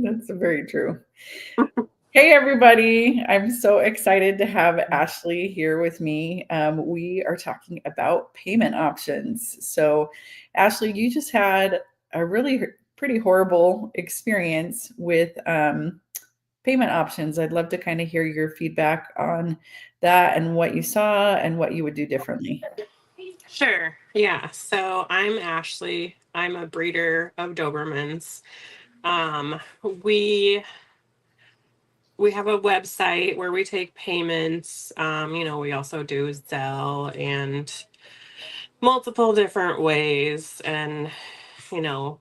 That's very true. Hey, everybody. I'm so excited to have Ashley here with me. We are talking about payment options. So, Ashley, you just had a really pretty horrible experience with payment options. I'd love to kind of hear your feedback on that and what you saw and what you would do differently. Sure. Yeah. So I'm Ashley. I'm a breeder of Dobermans. Um, we we have a website where we take payments. We also do Zelle and multiple different ways. And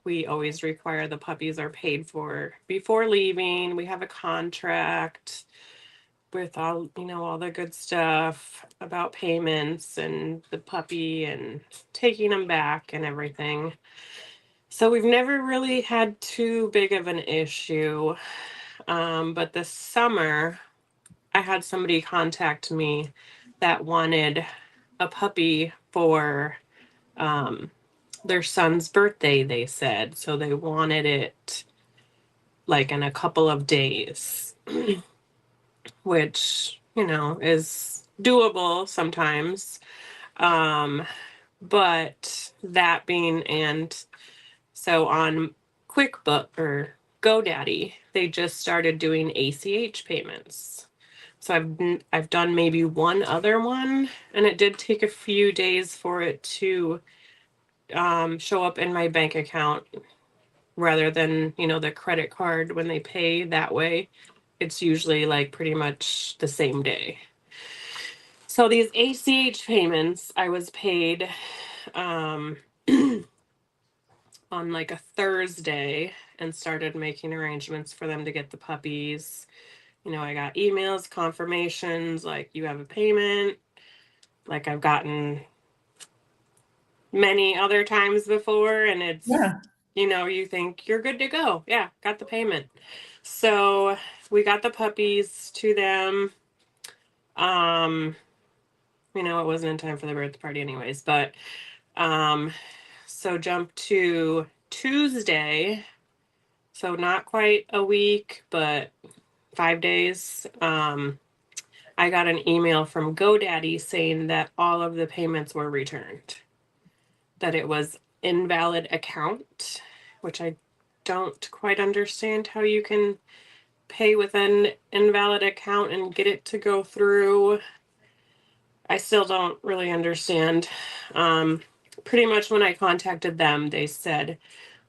we always require the puppies are paid for before leaving. We have a contract with all the good stuff about payments and the puppy and taking them back and everything. So we've never really had too big of an issue. But this summer, I had somebody contact me that wanted a puppy for um, their son's birthday, they said. So they wanted it like in a couple of days, which, is doable sometimes. Um, but that being, and so on QuickBook or GoDaddy, they just started doing ACH payments. So I've done maybe one other one, and it did take a few days for it to show up in my bank account rather than the credit card when they pay that way. It's usually like pretty much the same day. So these ACH payments, I was paid um, on like a Thursday and started making arrangements for them to get the puppies. I got emails, confirmations, like you have a payment, like I've gotten many other times before. And it's, Yeah. you think you're good to go. Yeah, got the payment. So we got the puppies to them. Um, it wasn't in time for the birthday party anyways, but so jump to Tuesday. So not quite a week, but 5 days. I got an email from GoDaddy saying that all of the payments were returned, that it was invalid account, which I don't quite understand how you can pay with an invalid account and get it to go through. I still don't really understand. Pretty much when I contacted them, they said,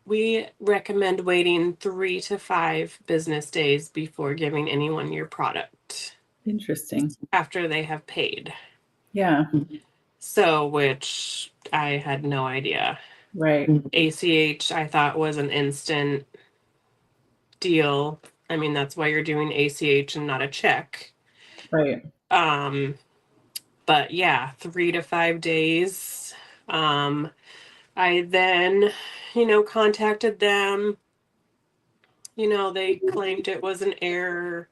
we recommend waiting 3 to 5 business days before giving anyone your product Interesting. after they have paid. Yeah. So, which I had no idea. Right. ACH, I thought was an instant deal. I mean, that's why you're doing ACH and not a check. Right. Um, but yeah, 3 to 5 days. I then, contacted them. They claimed it was an error,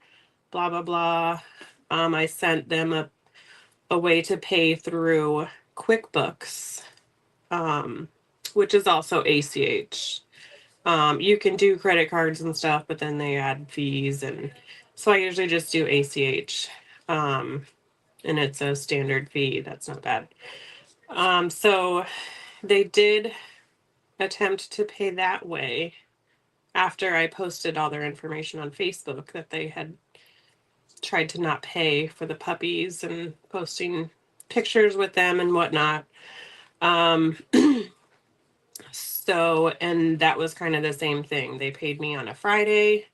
blah, blah, blah. I sent them a way to pay through QuickBooks, which is also ACH. You can do credit cards and stuff, but then they add fees. And so I usually just do ACH. And it's a standard fee. That's not bad. So they did attempt to pay that way after I posted all their information on Facebook that they had tried to not pay for the puppies and posting pictures with them and whatnot. Um, and that was kind of the same thing. They paid me on a Friday.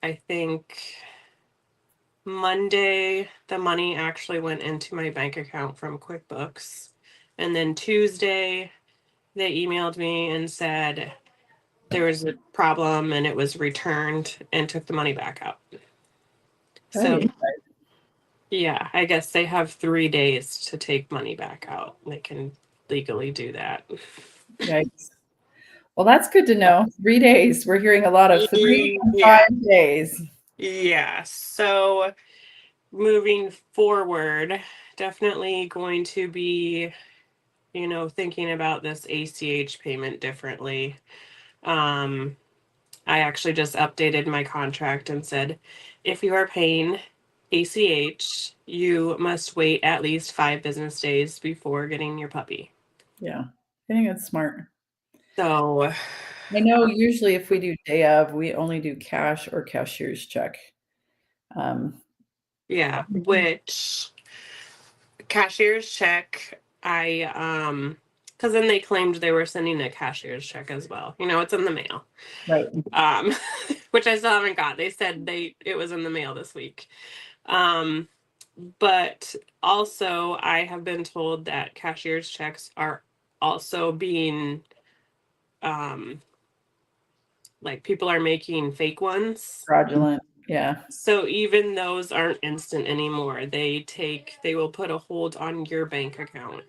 I think Monday, the money actually went into my bank account from QuickBooks. And then Tuesday, they emailed me and said there was a problem and it was returned and took the money back out. So, yeah, I guess they have 3 days to take money back out. They can legally do that. Yikes. Well, that's good to know. 3 days. We're hearing a lot of 3 and Yeah. 5 days. Yeah. So moving forward, definitely going to be, thinking about this ACH payment differently. I actually just updated my contract and said, if you are paying ACH, you must wait at least 5 business days before getting your puppy. Yeah. I think that's smart. So, I know usually if we do day of, we only do cash or cashier's check. yeah, which cashier's check, because then they claimed they were sending a cashier's check as well. It's in the mail. Right. Um, which I still haven't got. They said it was in the mail this week. But also I have been told that cashier's checks are also being like people are making fake ones. Fraudulent. Yeah. So even those aren't instant anymore. They will put a hold on your bank account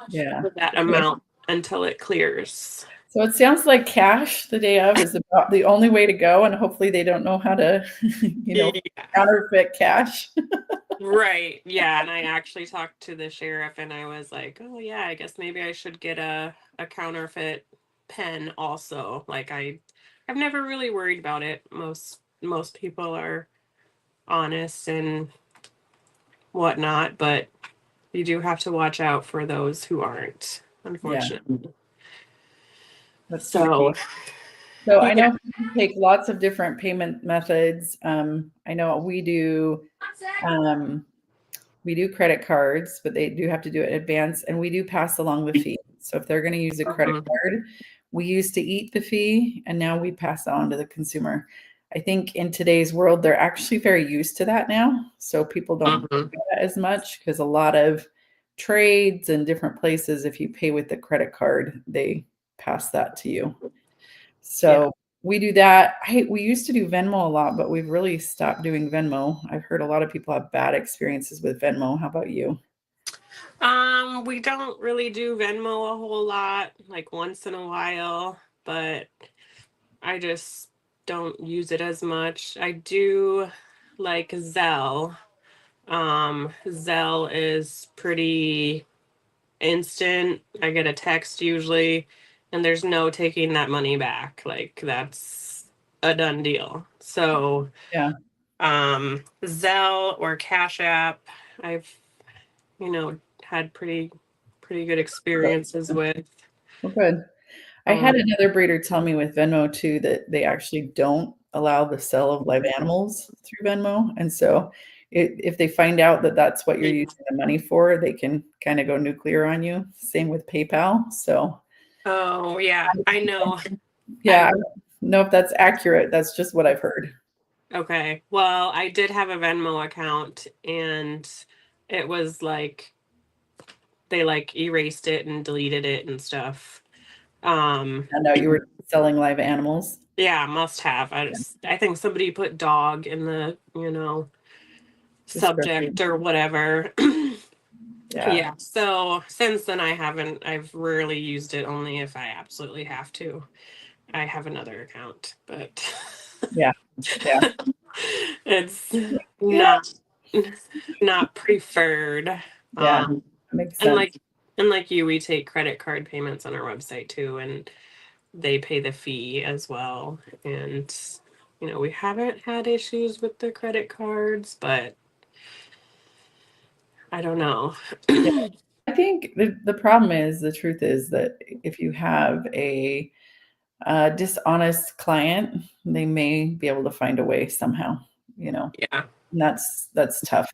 Yeah. for that Okay. amount until it clears. So it sounds like cash the day of is about the only way to go, and hopefully they don't know how to, Yeah. counterfeit cash. Right. Yeah. And I actually talked to the sheriff and I was like, oh yeah, I guess maybe I should get a counterfeit pen also. Like I've never really worried about it. Most people are honest and whatnot, but you do have to watch out for those who aren't, Yeah, unfortunately. that's the So key. So I yeah. know people take lots of different payment methods. I know we do credit cards, but they do have to do it in advance, and we do pass along the fee. So if they're going to use a credit Mhm. card, we used to eat the fee, and now we pass it on to the consumer. I think in today's world, they're actually very used to that now. So people don't Mhm. do that as much because a lot of trades and different places, if you pay with the credit card, they pass that to you. Yeah. So we do that. We used to do Venmo a lot, but we've really stopped doing Venmo. I've heard a lot of people have bad experiences with Venmo. How about you? We don't really do Venmo a whole lot, like once in a while, but I just don't use it as much. I do like Zelle. Zelle is pretty instant. I get a text usually, and there's no taking that money back. Like that's a done deal. So, Yeah. Zelle or Cash App, I've, had pretty good experiences with. Well, good. I had Um, another breeder tell me with Venmo too that they actually don't allow the sale of live animals through Venmo. And so if they find out that that's what you're using the money for, they can kind of go nuclear on you. Same with PayPal. So oh yeah, I know. yeah, I I've don't know if that's accurate. That's just what I've heard. Okay. Well, I did have a Venmo account and it was like they like erased it and deleted it and stuff. I know you were selling live animals. Yeah, must have. I think somebody put dog in the, Description. subject or whatever. Yeah. Yeah. So since then I've rarely used it, only if I absolutely have to. I have another account, but Yeah. Yeah. it's Yeah. not not preferred. Yeah. Um, That makes and sense. like you, we take credit card payments on our website too, and they pay the fee as well. And we haven't had issues with the credit cards, but I don't know. Yeah. I think the problem is the truth is that if you have a dishonest client, they may be able to find a way somehow, Yeah. and that's tough.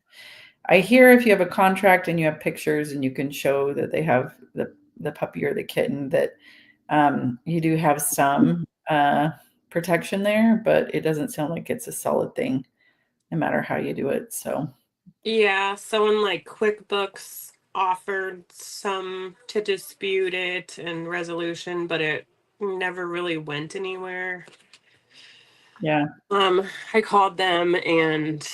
I hear if you have a contract and you have pictures and you can show that they have the puppy or the kitten, that you do have some protection there, but it doesn't sound like it's a solid thing, no matter how you do it. So Yeah, someone like QuickBooks offered some to dispute it and resolution, but it never really went anywhere. yeah, I called them and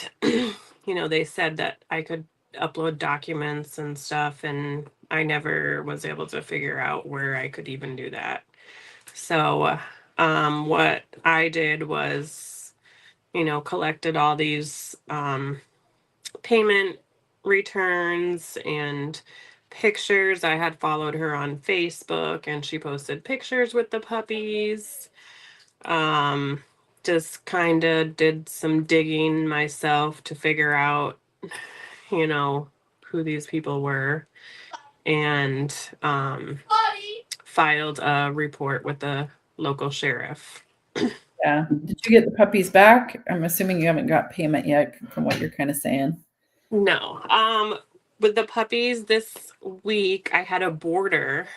they said that I could upload documents and stuff, and I never was able to figure out where I could even do that. So, what I did was, collected all these payment returns and pictures. I had followed her on Facebook and she posted pictures with the puppies. Just kind of did some digging myself to figure out, you know, who these people were, and filed a report with the local sheriff. Yeah. Did you get the puppies back? I'm assuming you haven't got payment yet from what you're kind of saying. No. With the puppies this week, I had a boarder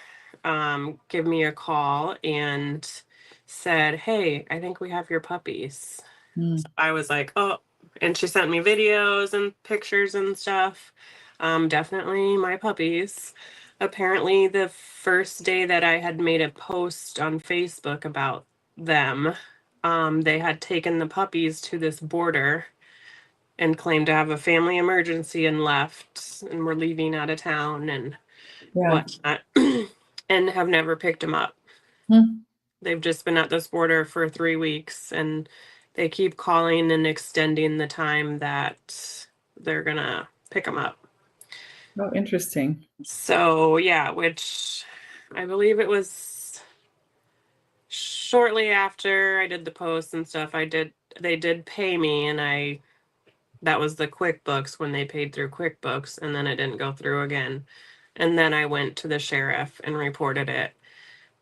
give me a call and said, "Hey, I think we have your puppies." Mm. So I was like, "Oh," and she sent me videos and pictures and stuff. Definitely my puppies. Apparently, the first day that I had made a post on Facebook about them, they had taken the puppies to this boarder and claimed to have a family emergency and left and were leaving out of town and Yeah. whatnot, and have never picked them up. Hmm. They've just been at this border for 3 weeks, and they keep calling and extending the time that they're gonna pick them up. Oh, interesting. So yeah, which I believe it was shortly after I did the post and stuff. They did pay me, and that was the QuickBooks when they paid through QuickBooks, and then it didn't go through again. And then I went to the sheriff and reported it,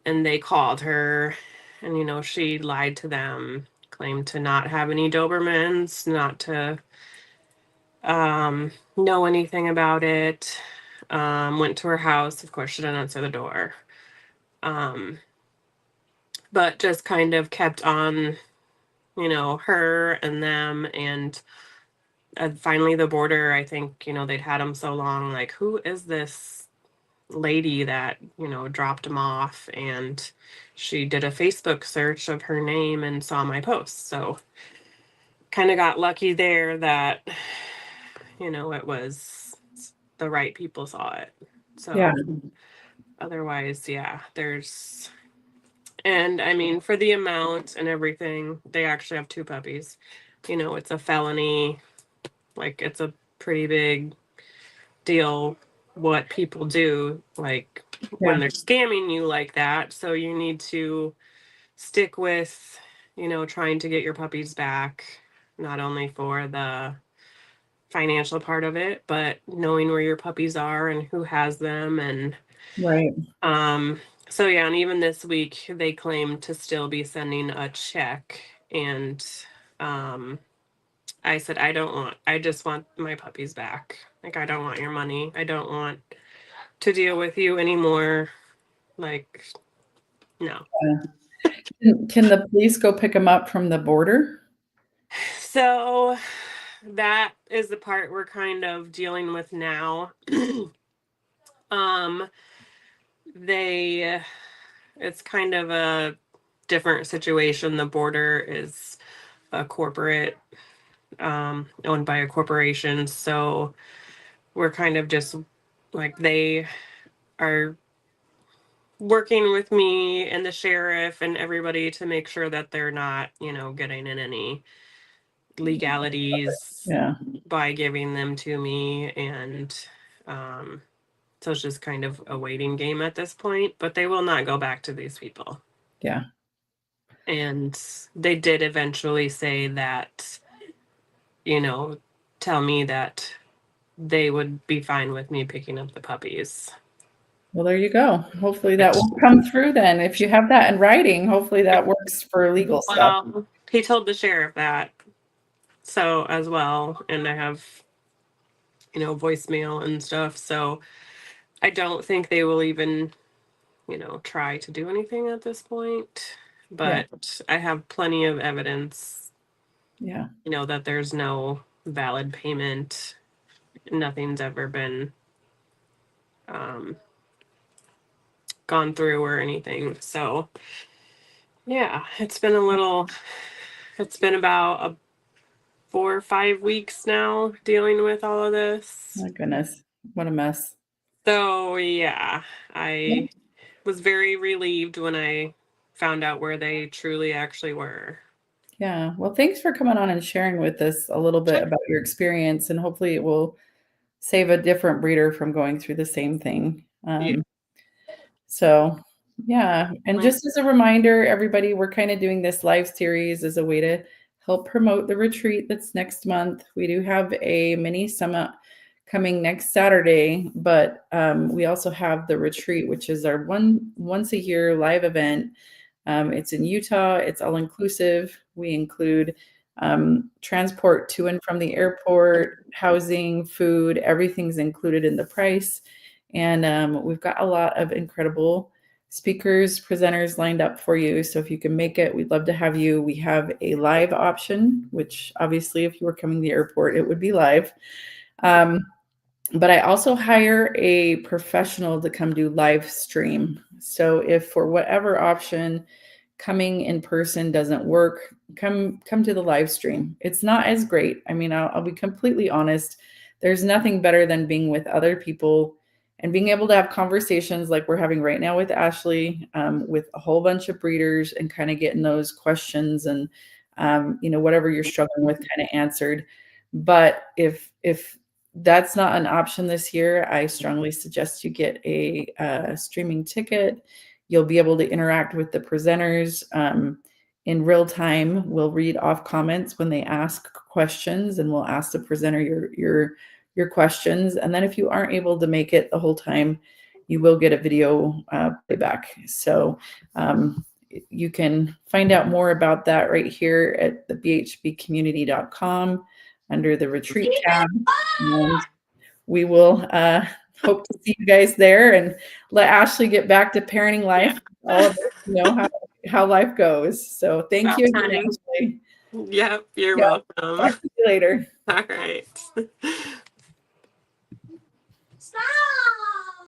and they called her, and she lied to them, claimed to not have any Dobermans, not to know anything about it. Went to her house. Of course, she didn't answer the door. But just kind of kept on, her and them, and finally the border, I think, they'd had him so long, like, who is this lady that, dropped him off? And she did a Facebook search of her name and saw my post. So kind of got lucky there that, it was the right people saw it. So Yeah. otherwise, yeah, and I mean, for the amount and everything, they actually have two puppies. It's a felony. Like, it's a pretty big deal what people do, like, when Yeah. they're scamming you like that. So you need to stick with, trying to get your puppies back, not only for the financial part of it, but knowing where your puppies are and who has them. And Right. so yeah, and even this week they claim to still be sending a check, and I said, I just want my puppies back. Like, I don't want your money. I don't want to deal with you anymore. Like, no. Can the police go pick them up from the border? So that is the part we're kind of dealing with now. um they It's kind of a different situation. The border is a corporate, owned by a corporation, so we're kind of just like, they are working with me and the sheriff and everybody to make sure that they're not, getting in any legalities Yeah. by giving them to me. And um, so it's just kind of a waiting game at this point, but they will not go back to these people. Yeah. And they did eventually say that, tell me that they would be fine with me picking up the puppies. Well, there you go. Hopefully that will come through then. If you have that in writing, hopefully that works for legal stuff. Well, he told the sheriff that, so as well, and I have, voicemail and stuff. So I don't think they will even, try to do anything at this point. Yeah. But I have plenty of evidence, Yeah. that there's no valid payment. Nothing's ever been um, gone through or anything. So yeah, it's been about 4 or 5 weeks now dealing with all of this. My goodness. What a mess. So yeah, I was very relieved when I found out where they truly actually were. Yeah. Well, thanks for coming on and sharing with us a little bit about your experience, and hopefully it will save a different breeder from going through the same thing. Yeah. So Yeah. And just as a reminder, everybody, we're kind of doing this live series as a way to help promote the retreat that's next month. We do have a mini summit coming next Saturday, but we also have the retreat, which is our once a year live event. It's in Utah. It's all inclusive. We include transport to and from the airport, housing, food, everything's included in the price. And we've got a lot of incredible speakers, presenters lined up for you. So if you can make it, we'd love to have you. We have a live option, which obviously if you were coming to the airport, it would be live. But I also hire a professional to come do live stream. So if for whatever option coming in person doesn't work, come to the live stream. It's not as great. I mean, I'll be completely honest. There's nothing better than being with other people and being able to have conversations like we're having right now with Ashley, with a whole bunch of breeders, and kind of getting those questions and whatever you're struggling with kind of answered. But if that's not an option this year, I strongly suggest you get a streaming ticket. You'll be able to interact with the presenters in real time. We'll read off comments when they ask questions, and we'll ask the presenter your questions. And then if you aren't able to make it the whole time, you will get a video playback. So you can find out more about that right here at the bhbcommunity.com under the retreat tab. And we will hope to see you guys there and let Ashley get back to parenting life. Yeah. All of us know how life goes. So thank you again, Ashley. Yep, you're welcome. Talk to you later. All right. Stop.